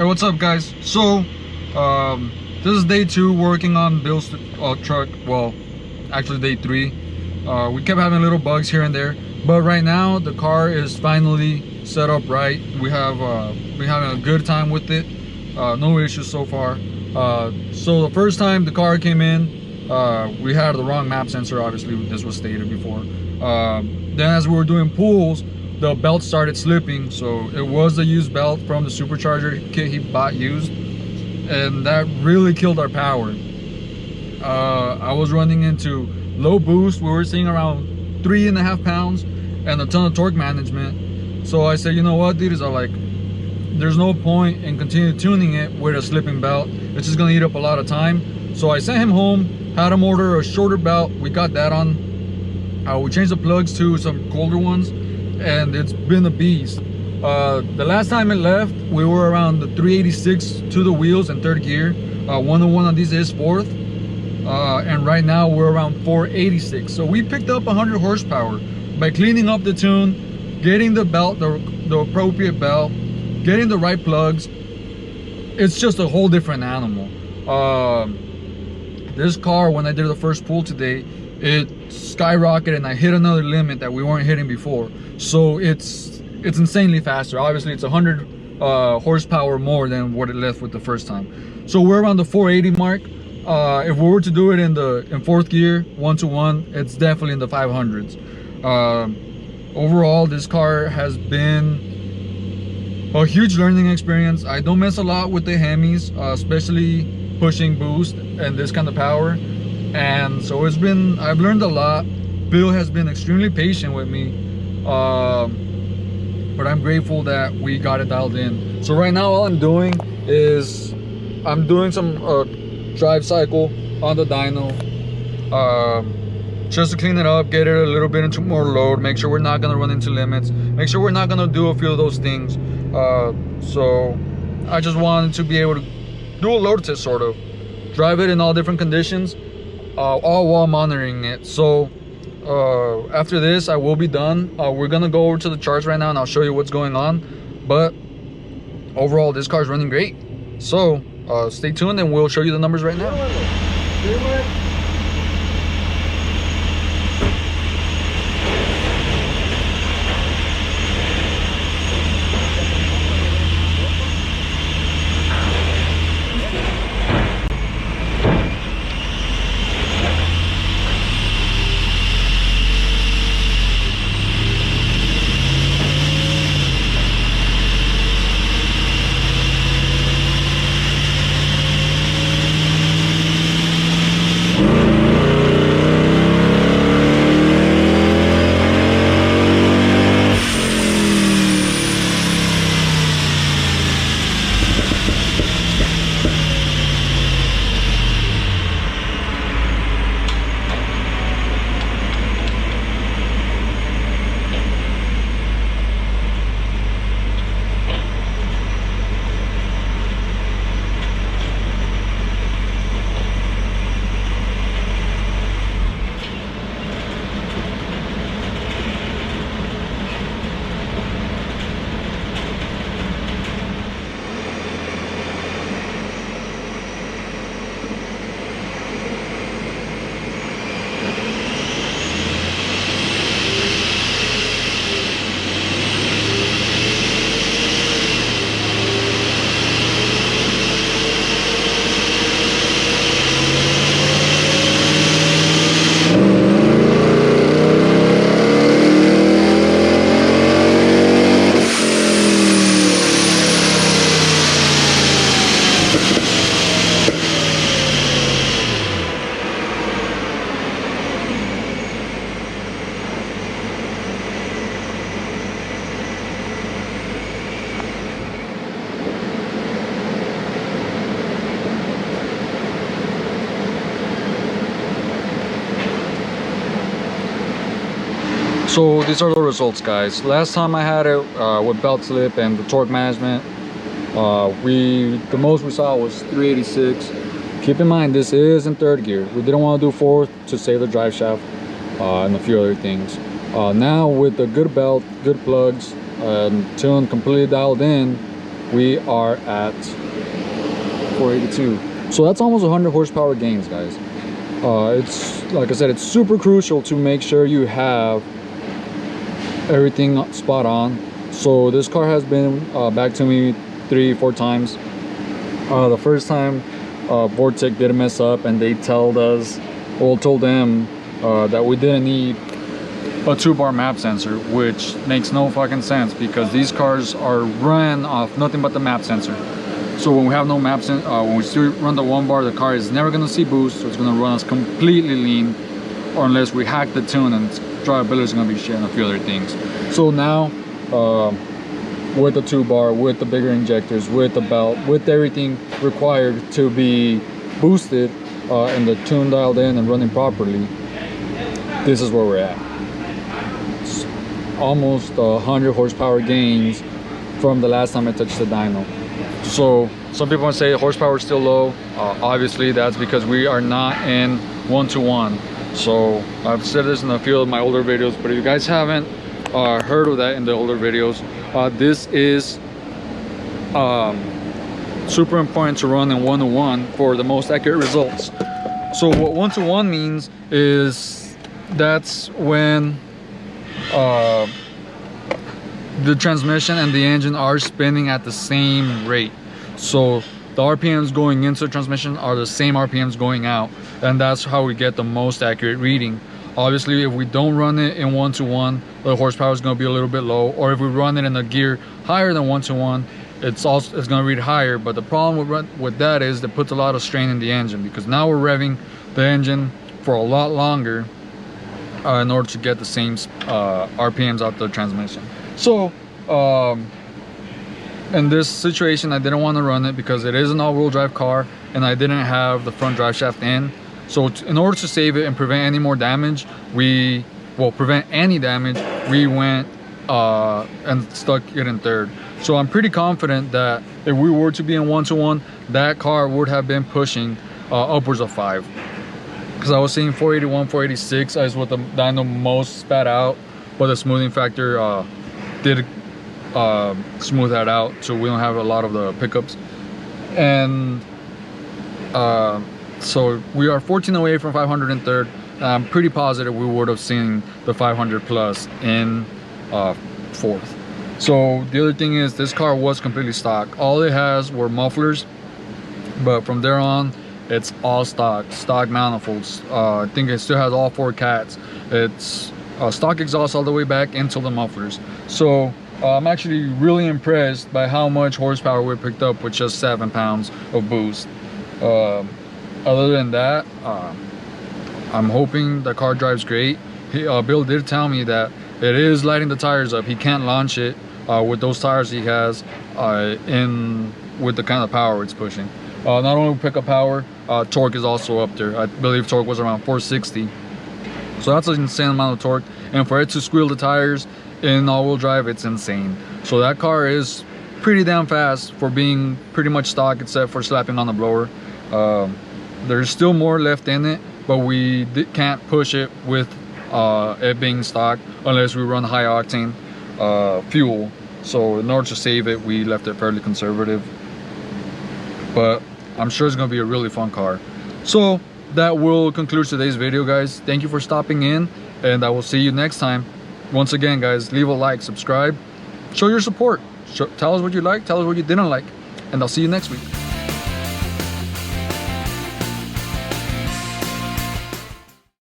what's up guys? So this is day 2 working on Bill's truck. Well, actually day 3. We kept having little bugs here and there, but right now the car is finally set up right. We're having a good time with it. No issues so far. So the first time the car came in, we had the wrong map sensor. Obviously this was stated before. Then as we were doing pulls, the belt started slipping. So it was the used belt from the supercharger kit he bought used, and that really killed our power. I was running into low boost. We were seeing around 3.5 pounds and a ton of torque management. So I said, you know what, dudes, there's no point in continue tuning it with a slipping belt. It's just gonna eat up a lot of time. So I sent him home, had him order a shorter belt. We got that on. We changed the plugs to some colder ones, and it's been a beast. The last time it left, we were around the 386 to the wheels in 3rd gear. 101 on these is 4th. And right now we're around 486. So we picked up 100 horsepower by cleaning up the tune, getting the belt, the appropriate belt, getting the right plugs. It's just a whole different animal. This car, when I did the first pull today, it skyrocketed and I hit another limit that we weren't hitting before. So it's insanely faster. Obviously it's 100 horsepower more than what it left with the first time. So we're around the 480 mark. If we were to do it in 4th gear 1-to-1, it's definitely in the 500s. Overall, this car has been a huge learning experience. I don't mess a lot with the Hemis, especially pushing boost and this kind of power, and so I've learned a lot. Bill has been extremely patient with me, but I'm grateful that we got it dialed in. So right now all I'm doing is I'm doing some drive cycle on the dyno, just to clean it up, get it a little bit into more load, make sure we're not gonna run into limits, make sure we're not gonna do a few of those things. So I just wanted to be able to do a load test, sort of drive it in all different conditions, all while monitoring it. So after this I will be done. We're gonna go over to the charts right now and I'll show you what's going on, but overall this car is running great. So stay tuned and we'll show you the numbers right now. So these are the results, guys. Last time I had it with belt slip and the torque management, the most we saw was 386. Keep in mind, this is in 3rd gear. We didn't want to do 4th to save the drive shaft and a few other things. Now with the good belt, good plugs, tune completely dialed in, we are at 482. So that's almost 100 horsepower gains, guys. It's, like I said, it's super crucial to make sure you have everything spot on. So this car has been back to me 3-4 times. The first time vortech didn't mess up, and they told them that we didn't need a 2-bar map sensor, which makes no fucking sense because these cars are run off nothing but the map sensor. So when we have no map sensor, when we still run the 1-bar, the car is never gonna see boost, so it's gonna run us completely lean, or unless we hack the tune, and drivability is gonna be shit and a few other things. So now with the 2-bar, with the bigger injectors, with the belt, with everything required to be boosted and the tune dialed in and running properly, this is where we're at. It's almost 100 horsepower gains from the last time I touched the dyno. So some people might say horsepower is still low. Obviously that's because we are not in 1-to-1. So I've said this in a few of my older videos, but if you guys haven't heard of that in the older videos, this is super important to run in 1-to-1 for the most accurate results. So what 1-to-1 means is that's when the transmission and the engine are spinning at the same rate. So the RPMs going into the transmission are the same RPMs going out, and that's how we get the most accurate reading. Obviously, if we don't run it in 1-to-1, the horsepower is going to be a little bit low, or if we run it in a gear higher than 1-to-1, it's going to read higher. But the problem with that is it puts a lot of strain in the engine, because now we're revving the engine for a lot longer in order to get the same RPMs out the transmission. So in this situation, I didn't want to run it because it is an all-wheel drive car and I didn't have the front drive shaft in. So in order to save it and prevent any more damage, we went and stuck it in third. So I'm pretty confident that if we were to be in 1-to-1, that car would have been pushing upwards of 5. Because I was seeing 481, 486 is what the dyno most spat out, but the smoothing factor did smooth that out, so we don't have a lot of the pickups. And so we are 14 away from 500 in third. I'm pretty positive we would have seen the 500 plus in fourth. So the other thing is, this car was completely stock. All it has were mufflers, but from there on it's all stock manifolds. I think it still has all 4 cats. It's stock exhaust all the way back into the mufflers. So I'm actually really impressed by how much horsepower we picked up with just 7 pounds of boost. Other than that, I'm hoping the car drives great. Bill did tell me that it is lighting the tires up. He can't launch it with those tires he has with the kind of power it's pushing. Not only pickup power, torque is also up there. I believe torque was around 460. So that's an insane amount of torque. And for it to squeal the tires in all-wheel drive, it's insane. So that car is pretty damn fast for being pretty much stock, except for slapping on the blower. There's still more left in it, but we can't push it with it being stock unless we run high octane fuel. So in order to save it, we left it fairly conservative. But I'm sure it's going to be a really fun car. So that will conclude today's video, guys. Thank you for stopping in, and I will see you next time. Once again, guys, leave a like, subscribe, show your support, tell us what you like, tell us what you didn't like, and I'll see you next week.